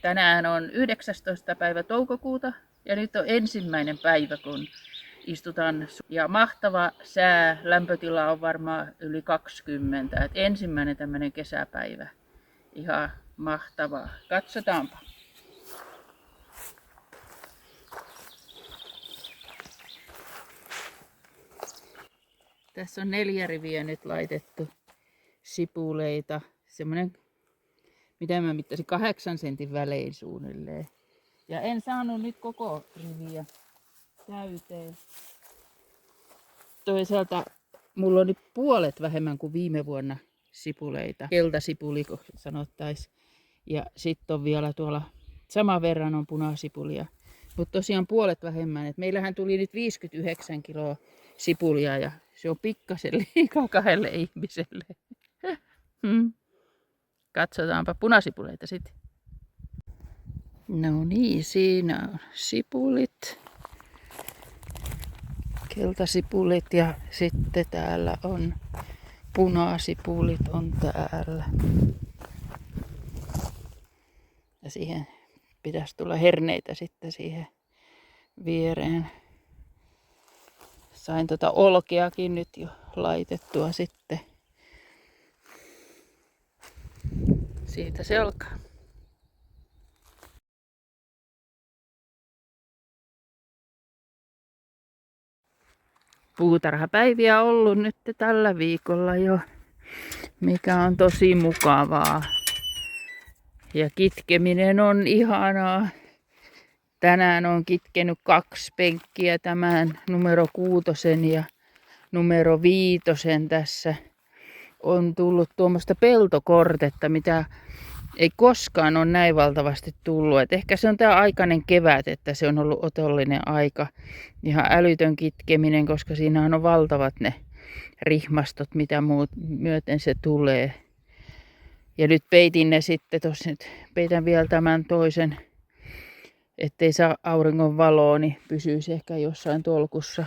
Tänään on 19. päivä toukokuuta ja nyt on ensimmäinen päivä, kun istutaan. Ja mahtava sää, lämpötila on varmaan yli 20. Et ensimmäinen tämmöinen kesäpäivä. Ihan mahtavaa. Katsotaanpa. Tässä on 4 riviä nyt laitettu sipuleita. Semmoinen, mitä mä mittasin, 8 sentin välein suunnilleen. Ja en saanut nyt koko riviä täyteen. Toisaalta mulla on nyt puolet vähemmän kuin viime vuonna sipuleita. Keltasipuli, kun sanottaisiin. Ja sitten on vielä tuolla saman verran on punasipulia. Mutta tosiaan puolet vähemmän. Et meillähän tuli nyt 59 kiloa sipulia ja se on pikkasen liikaa 2 ihmiselle. Katsotaanpa punasipuleita sitten. No niin, siinä on sipulit. Keltasipulit ja sitten täällä on punasipulit on täällä. Ja siihen pitäisi tulla herneitä sitten siihen viereen. Sain olkeakin nyt jo laitettua sitten. Siitä se alkaa. Puutarhapäiviä on ollut nyt tällä viikolla jo, mikä on tosi mukavaa. Ja kitkeminen on ihanaa. Tänään on kitkenyt 2 penkkiä, tämän numero 6 ja numero 5 tässä. On tullut tuommoista peltokortetta, mitä ei koskaan ole näin valtavasti tullut. Et ehkä se on tämä aikainen kevät, että se on ollut otollinen aika. Ihan älytön kitkeminen, koska siinä on valtavat ne rihmastot, mitä myöten se tulee. Ja nyt peitin ne sitten, tuossa nyt peitän vielä tämän toisen, ettei saa auringon valoa, niin pysyisi ehkä jossain tolkussa.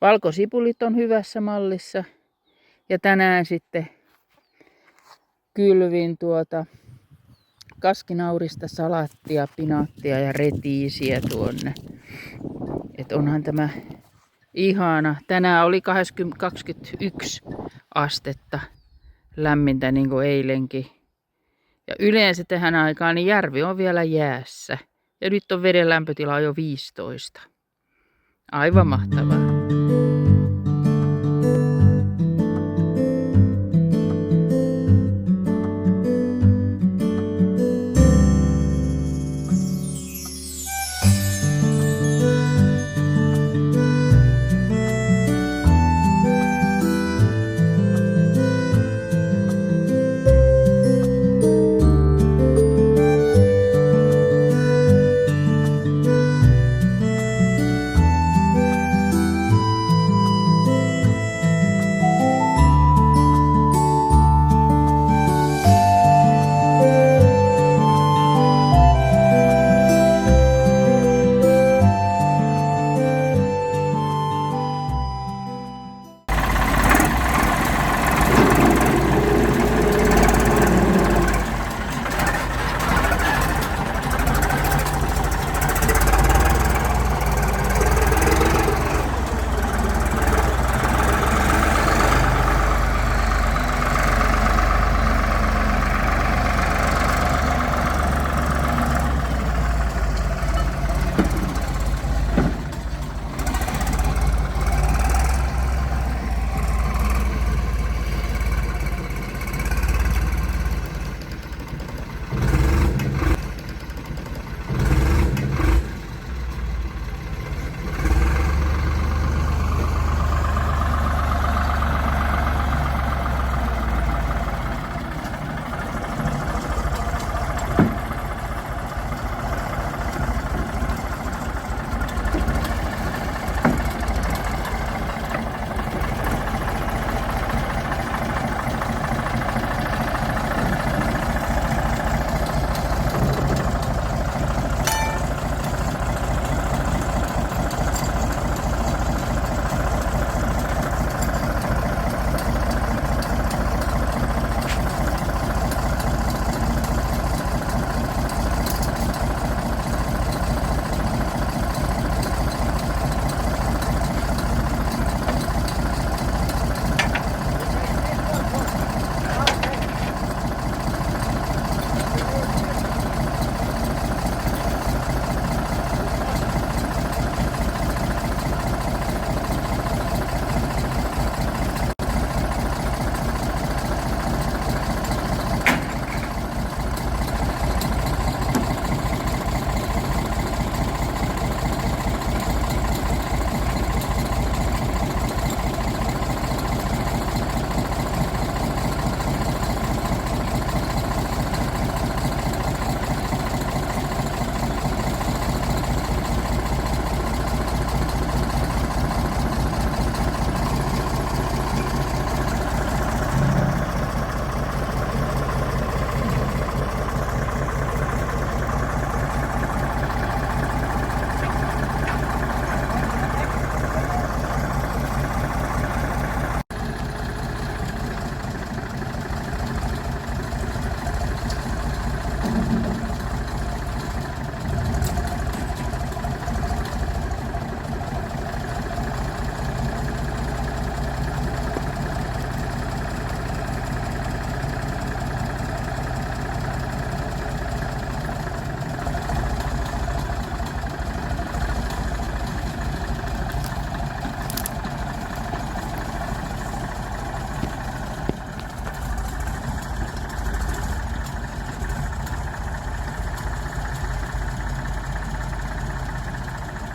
Valkosipulit on hyvässä mallissa. Ja tänään sitten kylvin kaskinaurista salattia, pinaattia ja retiisiä tuonne. Et onhan tämä ihana. Tänään oli 21 astetta lämmintä niin kuin eilenkin. Ja yleensä tähän aikaan niin järvi on vielä jäässä. Ja nyt on veden lämpötila jo 15. Aivan mahtavaa.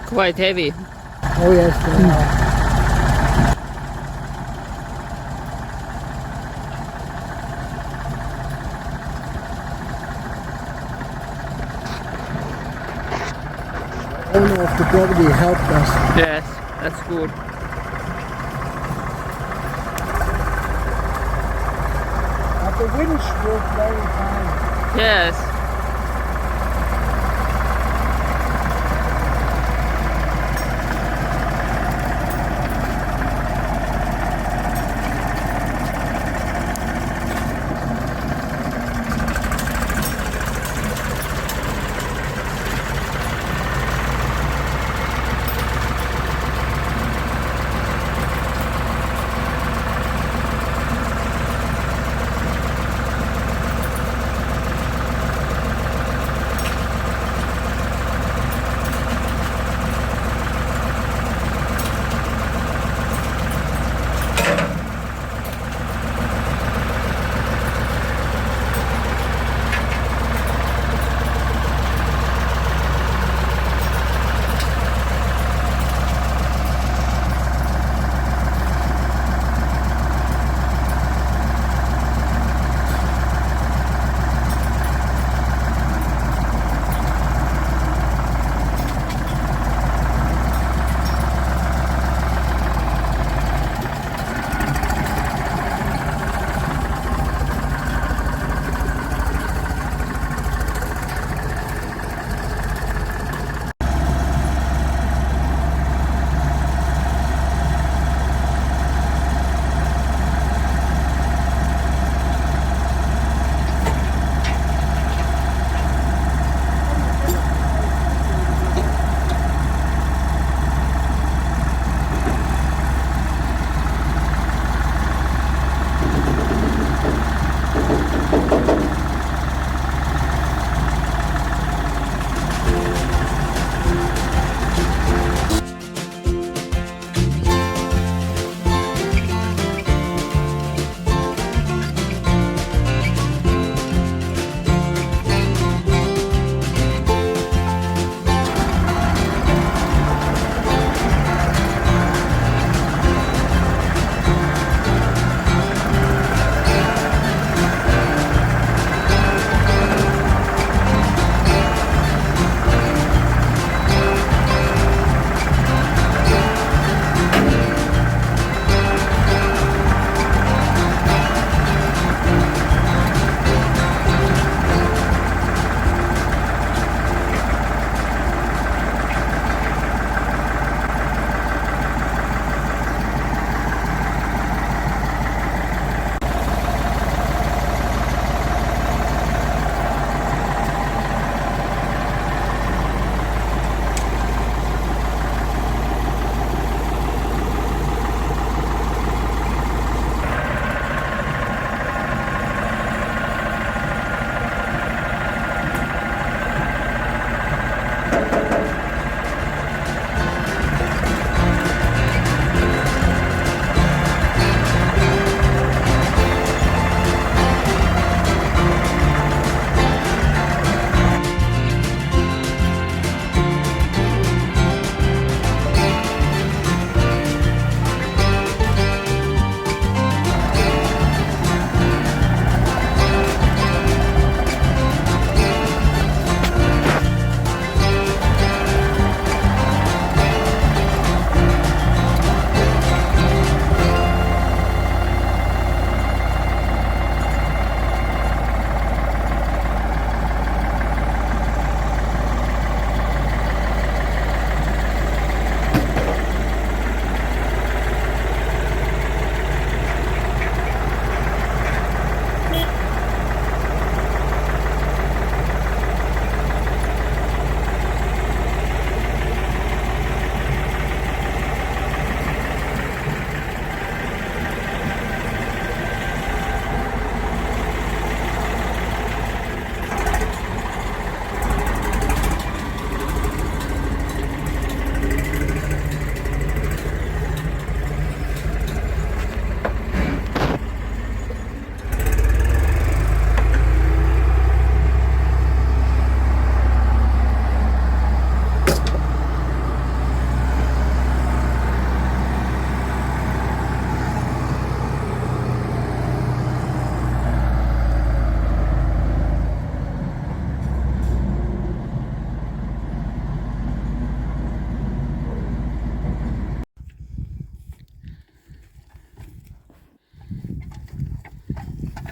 Quite heavy. Oh yes, they are. The owner of the property helped us. Yes, that's good. But the winch worked very fine. Yes.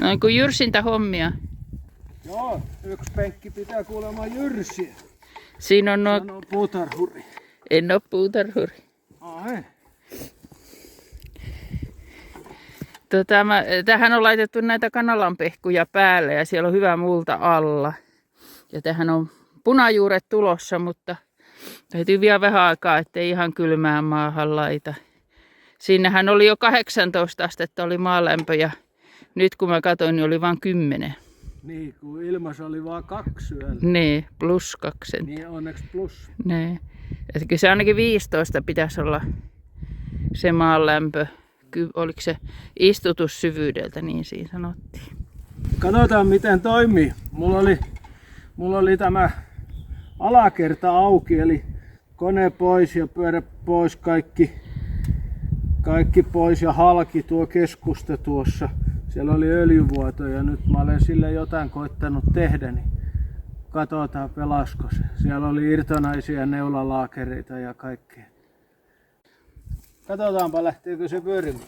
Noin kuin jyrsintä hommia. Joo, yksi penkki pitää kuulemma jyrsiä. Siinä on nuo... Sanoo puutarhuri. En oo puutarhuri. Ai. Tähän on laitettu näitä kanalanpehkuja päälle ja siellä on hyvä multa alla. Ja tähän on punajuuret tulossa, mutta täytyy vielä vähän aikaa, ettei ihan kylmään maahan laita. Siinähän oli jo 18 astetta oli maalämpö ja nyt kun mä katsoin, niin oli vain 10. Niin, kun ilmassa oli vaan 2 yöllä. Niin, +2. Niin, onneksi plus. Niin. Että kyllä se ainakin 15 pitäisi olla se maanlämpö. Oliko se istutussyvyydeltä, niin siinä sanottiin. Katsotaan miten toimii. Mulla oli tämä alakerta auki, eli kone pois ja pyörä pois, kaikki pois ja halki tuo keskusta tuossa. Siellä oli öljyvuoto ja nyt mä olen sille jotain koittanut tehdä, niin katsotaan pelasko se. Siellä oli irtonaisia neulalaakereita ja kaikkea. Katsotaanpa lähteekö se pyörimään.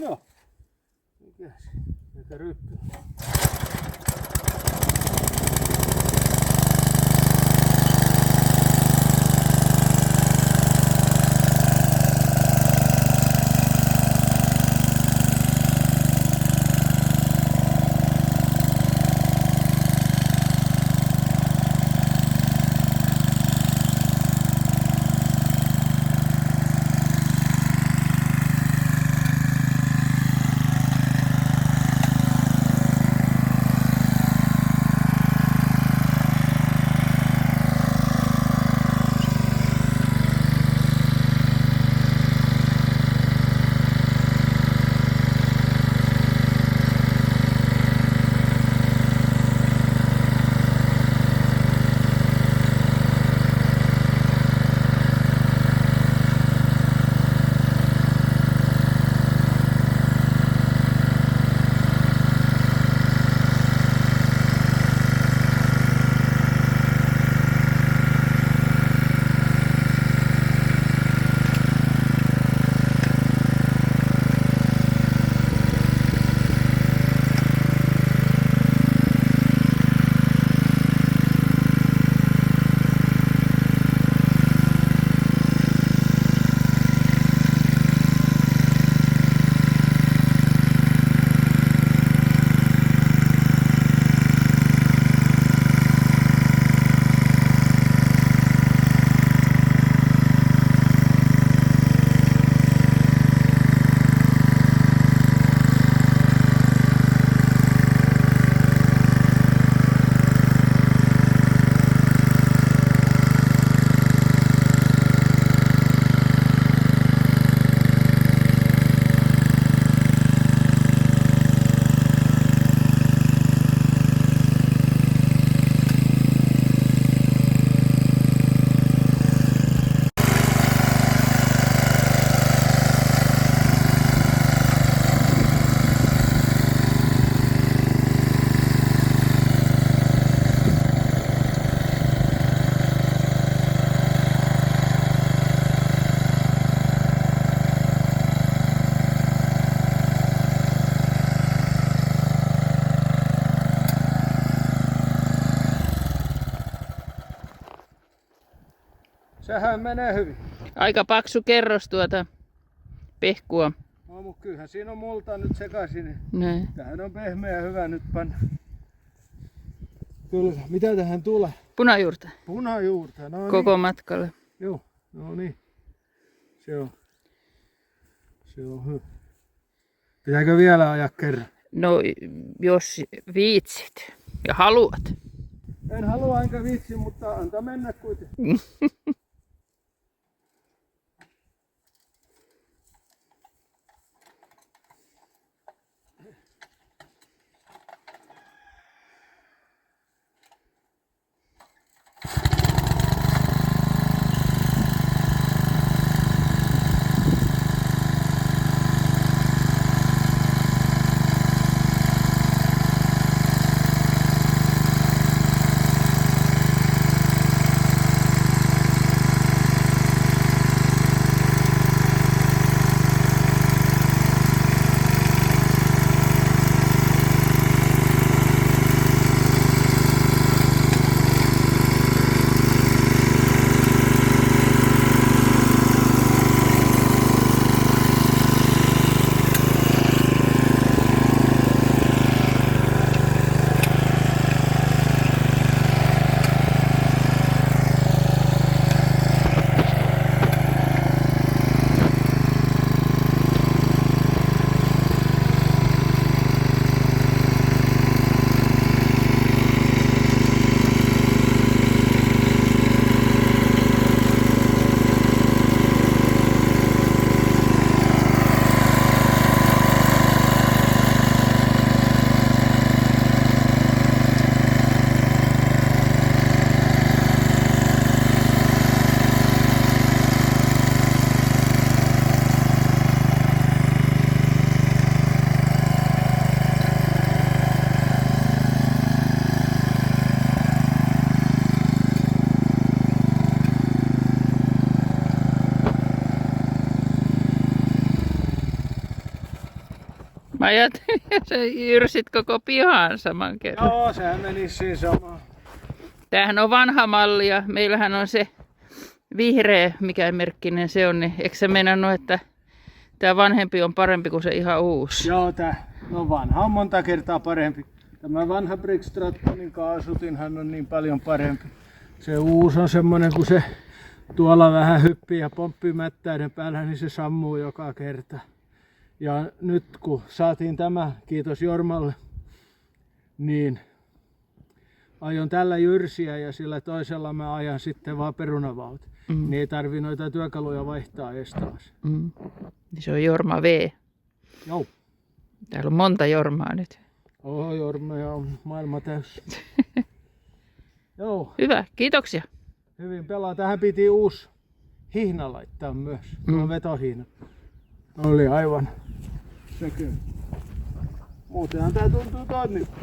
Joo. Mikäs? Mikä ryppy? Sehän menee hyvin. Aika paksu kerros tuota pehkua. No, mutta kyllähän siinä on multa nyt sekaisin. Näin. Tähän on pehmeä hyvä nyt panna. Kyllä, mitä tähän tulee? Punajuurta. Punajuurta, no Koko niin. matkalle. Joo, no niin. Se on hyvä. Pitääkö vielä ajaa kerran? No, jos viitsit ja haluat. En halua enkä viitsi, mutta antaa mennä kuitenkin. Mä ajattelin, että sä jyrsit koko pihan saman kerran. Joo, sehän meni siinä samaan. Tämähän on vanha malli ja meillähän on se vihreä, mikä merkkinen se on. Niin eikö sä meinannut, että tämä vanhempi on parempi kuin se ihan uusi? Joo, no vanha on monta kertaa parempi. Tämä vanha Brigstrattonin kaasutinhan on niin paljon parempi. Se uusi on semmonen, kun se tuolla vähän hyppii ja pomppii mättäiden päällä, niin se sammuu joka kerta. Ja nyt kun saatiin tämä, kiitos Jormalle, niin aion tällä jyrsiä ja sillä toisella mä ajan sitten vaan perunavaut. Niin ei tarvi noita työkaluja vaihtaa edes taas. Se on Jorma V. Joo. Täällä on monta Jormaa nyt. Jorma on maailma täysi. Joo. Hyvä, kiitoksia. Hyvin pelaa. Tähän piti uusi hihna laittaa myös. Tuo vetohihna. Oli aivan sekin. Muutenhan tää tuntuu toimivan.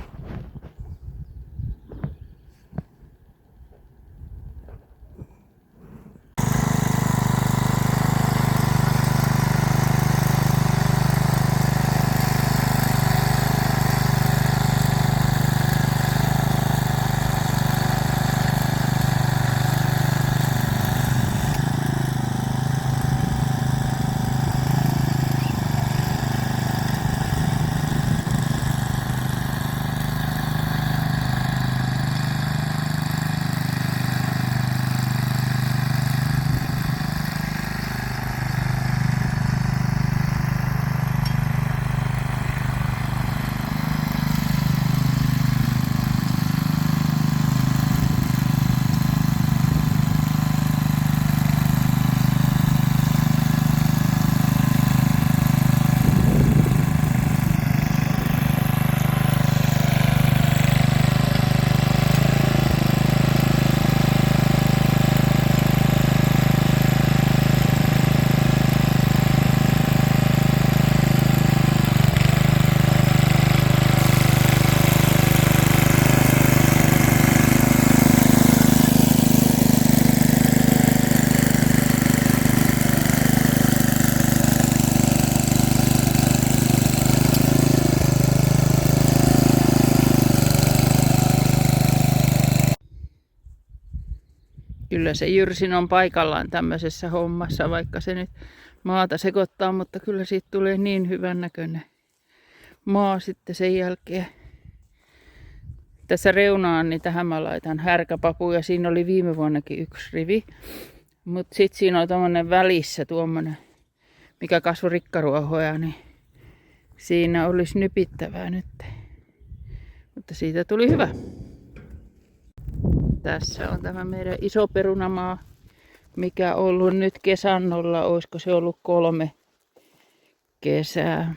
Kyllä se jyrsin on paikallaan tämmöisessä hommassa, vaikka se nyt maata sekoittaa, mutta kyllä siitä tulee niin hyvän näköinen maa sitten sen jälkeen. Tässä reunaan, niin tähän mä laitan härkäpapu ja siinä oli viime vuonnakin yksi rivi. Mutta sitten siinä on tommonen välissä tuommoinen, mikä kasvoi rikkaruohoja, niin siinä olisi nypittävää nyt. Mutta siitä tuli hyvä. Tässä on tämä meidän iso perunamaa, mikä on ollut nyt kesannolla. Olisiko se ollut 3 kesää.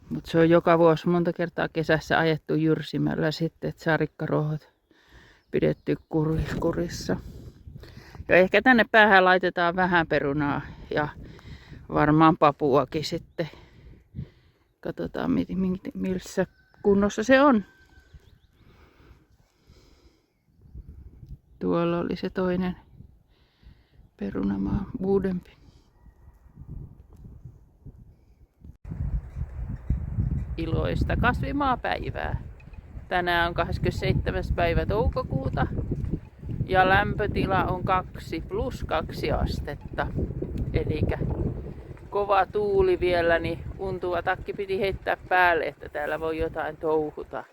Mutta se on joka vuosi monta kertaa kesässä ajettu jyrsimällä sitten, että saa rikkaruohot pidetty kurissa. Ja ehkä tänne päähän laitetaan vähän perunaa ja varmaan papuakin sitten. Katsotaan missä kunnossa se on. Tuolla oli se toinen perunamaa, uudempi. Iloista kasvimaapäivää. Tänään on 27. päivä toukokuuta ja lämpötila on 2+2 astetta. Eli kova tuuli vielä, niin untuva takki piti heittää päälle, että täällä voi jotain touhuta.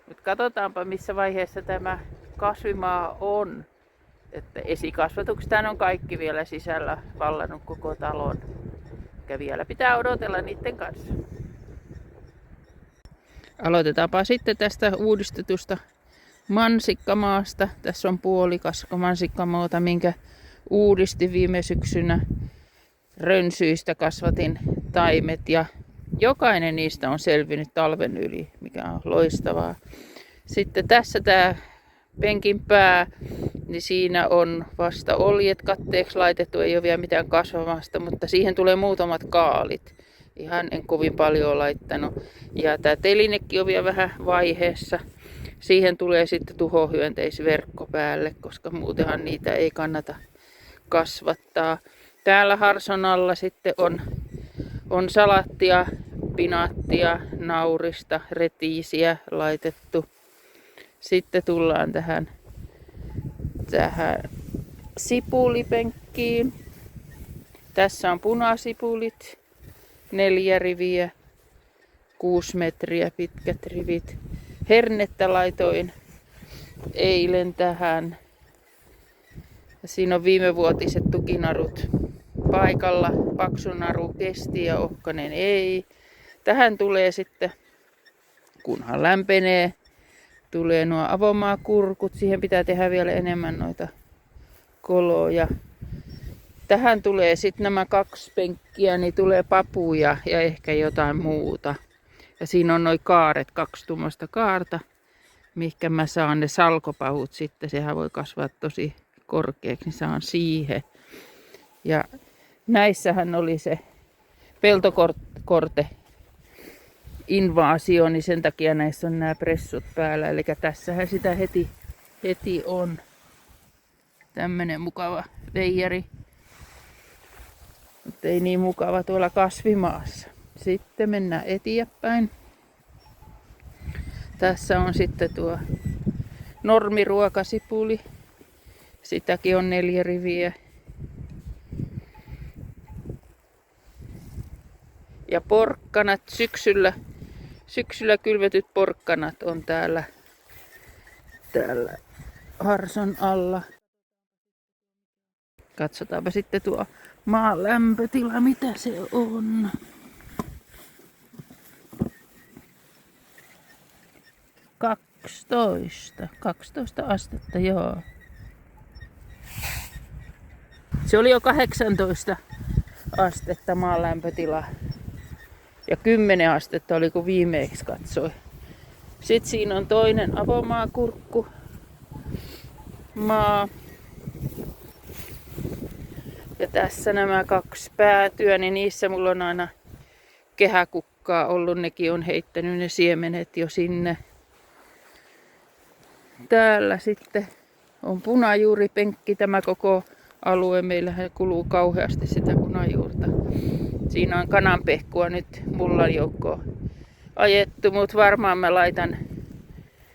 Nyt katsotaanpa missä vaiheessa tämä kasvimaa on. Että esikasvatuksesta on kaikki vielä sisällä vallannut koko talon. Ja vielä pitää odotella niiden kanssa. Aloitetaanpa sitten tästä uudistetusta mansikkamaasta. Tässä on puolikas mansikkamaata, minkä uudistin viime syksynä. Rönsyistä kasvatin taimet ja jokainen niistä on selvinnyt talven yli, mikä on loistavaa. Sitten tässä tämä penkin pää, niin siinä on vasta oljet katteeksi laitettu, ei ole vielä mitään kasvamasta, mutta siihen tulee muutamat kaalit. Ihan en kovin paljon ole laittanut. Ja tämä telinekin on vielä vähän vaiheessa. Siihen tulee sitten tuhohyönteisverkko päälle, koska muutenhan niitä ei kannata kasvattaa. Täällä harson alla sitten on salattia, spinaattia, naurista, retiisiä laitettu. Sitten tullaan tähän sipulipenkkiin. Tässä on punasipulit, 4 riviä, 6 metriä pitkät rivit. Hernettä laitoin eilen tähän. Ja siinä on viimevuotiset tukinarut paikalla. Paksu naru kesti ja ohkainen ei. Tähän tulee sitten, kunhan lämpenee, tulee nuo avomaakurkut. Siihen pitää tehdä vielä enemmän noita koloja. Tähän tulee sitten nämä 2 penkkiä, niin tulee papuja ja ehkä jotain muuta. Ja siinä on noin kaaret, 2 tuommoista kaarta, mihinkä mä saan ne salkopahut sitten. Sehän voi kasvaa tosi korkeaksi, niin saan siihen. Ja näissähän oli se peltokorte invaasio, niin sen takia näissä on nämä pressut päällä. Eli tässähän sitä heti on. Tämmönen mukava veijari. Mutta ei niin mukava tuolla kasvimaassa. Sitten mennään eteenpäin. Tässä on sitten tuo normiruokasipuli. Sitäkin on 4 riviä. Ja porkkanat syksyllä kylvetyt porkkanat on täällä harson alla. Katsotaanpa sitten tuo maan lämpötila, mitä se on. 12 astetta, joo. Se oli jo 18 astetta maan lämpötila. Ja 10 astetta oli kun viimeksi katsoi. Sitten siinä on toinen avomaakurkku maa. Ja tässä nämä 2 päätyä, niin niissä mulla on aina kehäkukkaa ollut. Nekin on heittänyt ne siemenet jo sinne. Täällä sitten on punajuuripenkki. Tämä koko alue. Meillähän kuluu kauheasti sitä punajuurta. Siinä on kananpehkua nyt mullan joukkoon ajettu, mutta varmaan mä laitan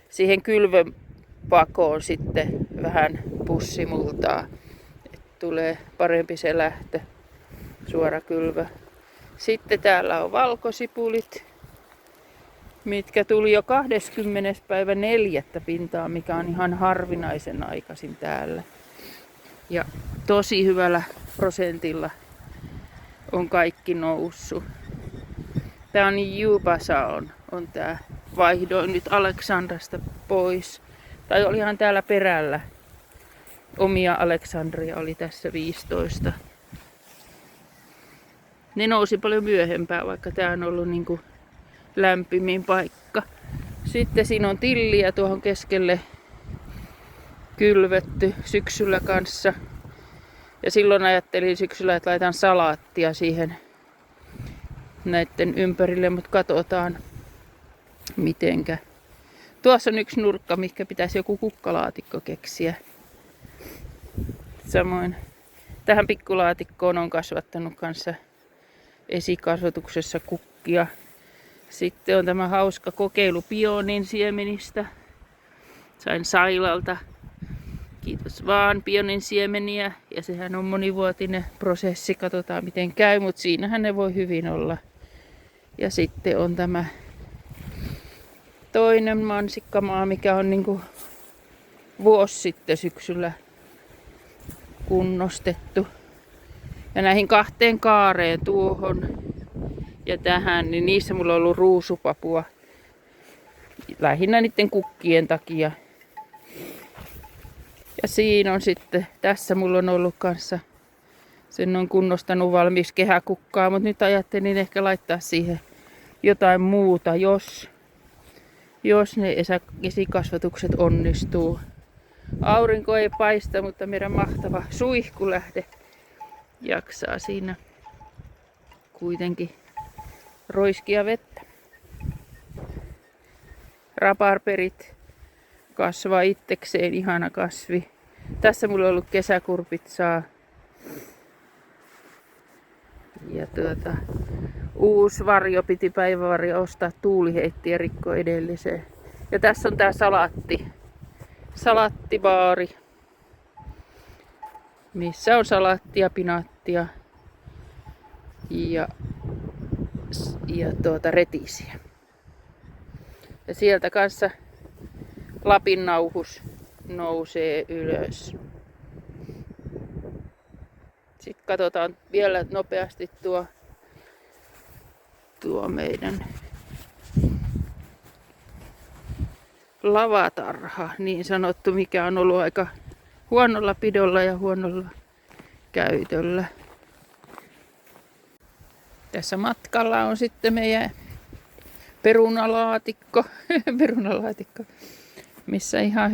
siihen kylvöpakoon sitten vähän pussimultaa. Tulee parempi se lähtö, suora kylvö. Sitten täällä on valkosipulit, mitkä tuli jo 20.4. pintaan, mikä on ihan harvinaisen aikaisin täällä. Ja tosi hyvällä prosentilla on kaikki noussut. Tää on Jubasa on tää. Vaihdoin nyt Aleksandrasta pois. Tai olihan täällä perällä. Omia Aleksandria oli tässä 15. Ne nousi paljon myöhempään, vaikka tää on ollut niinku lämpimin paikka. Sitten siinä on tilliä tuohon keskelle kylvetty syksyllä kanssa. Ja silloin ajattelin syksyllä, että laitan salaattia siihen näiden ympärille, mutta katsotaan mitenkä. Tuossa on yksi nurkka, mikä pitäisi joku kukkalaatikko keksiä. Samoin tähän pikkulaatikkoon on kasvattanut kanssa esikasvatuksessa kukkia. Sitten on tämä hauska kokeilu pionin siemenistä. Sain Sailalta. Kiitos vaan pionin siemeniä. Ja sehän on monivuotinen prosessi. Katsotaan miten käy, mutta siinähän ne voi hyvin olla. Ja sitten on tämä toinen mansikkamaa, mikä on niinku vuosi sitten syksyllä kunnostettu. Ja näihin 2 kaareen tuohon ja tähän, niin niissä mulla on ollut ruusupapua. Lähinnä niiden kukkien takia. Ja siinä on sitten, tässä mulla on ollut kanssa, sen on kunnostanut valmis kehäkukkaa, mutta nyt ajattelin ehkä laittaa siihen jotain muuta, jos ne esikasvatukset onnistuu. Aurinko ei paista, mutta meidän mahtava suihkulähde jaksaa siinä kuitenkin roiskia vettä. Rabarberit kasvaa itsekseen, ihana kasvi. Tässä mulla on ollut kesäkurpitsaa. Ja uusi varjo, piti päivävarjo ostaa, tuuli heitti ja rikko edelliseen. Ja tässä on tää salattibaari, missä on salattia, pinaattia ja retisiä. Ja sieltä kanssa Lapin nauhus nousee ylös. Sitten katsotaan vielä nopeasti tuo meidän lavatarha, niin sanottu, mikä on ollut aika huonolla pidolla ja huonolla käytöllä. Tässä matkalla on sitten meidän perunalaatikko, missä ihan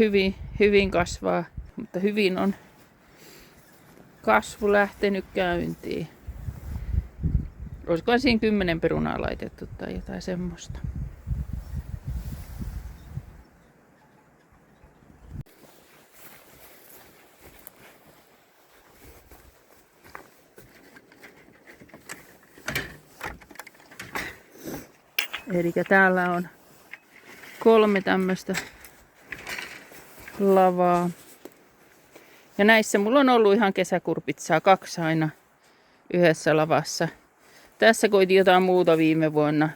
hyvin kasvaa, mutta hyvin on kasvu lähtenyt käyntiin. Olisikohan siinä 10 perunaa laitettu tai jotain semmoista. Eli täällä on 3 tämmöistä lavaa. Ja näissä mulla on ollut ihan kesäkurpitsaa 2 aina yhdessä lavassa. Tässä koitin jotain muuta viime vuonna.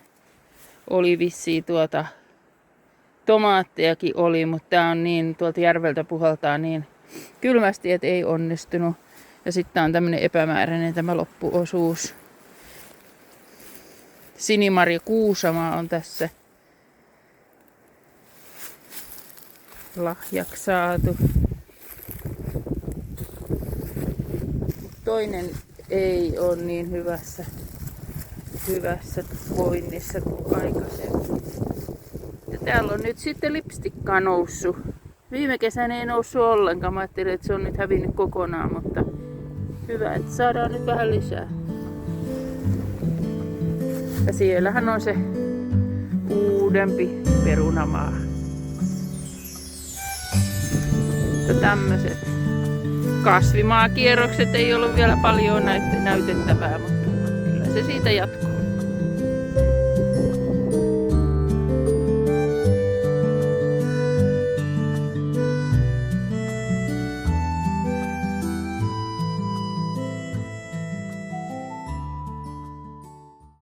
Oli vissiin tomaattejakin oli, mutta tää on niin, tuolta järveltä puhaltaa niin kylmästi, että ei onnistunut. Ja sitten on tämmönen epämääräinen tämä loppuosuus. Sinimarja Kuusama on tässä lahjaksi saatu. Toinen ei ole niin hyvässä voinnissa kuin aikaisemmin. Ja täällä on nyt sitten lipstikkaa noussut. Viime kesänä ei noussut ollenkaan. Mä ajattelin, että se on nyt hävinnyt kokonaan, mutta hyvä, että saadaan nyt vähän lisää. Ja siellähän on se uudempi perunamaa. Ja tämmöiset kasvimaakierrokset ei ollut vielä paljon näytettävää, mutta kyllä se siitä jatkuu.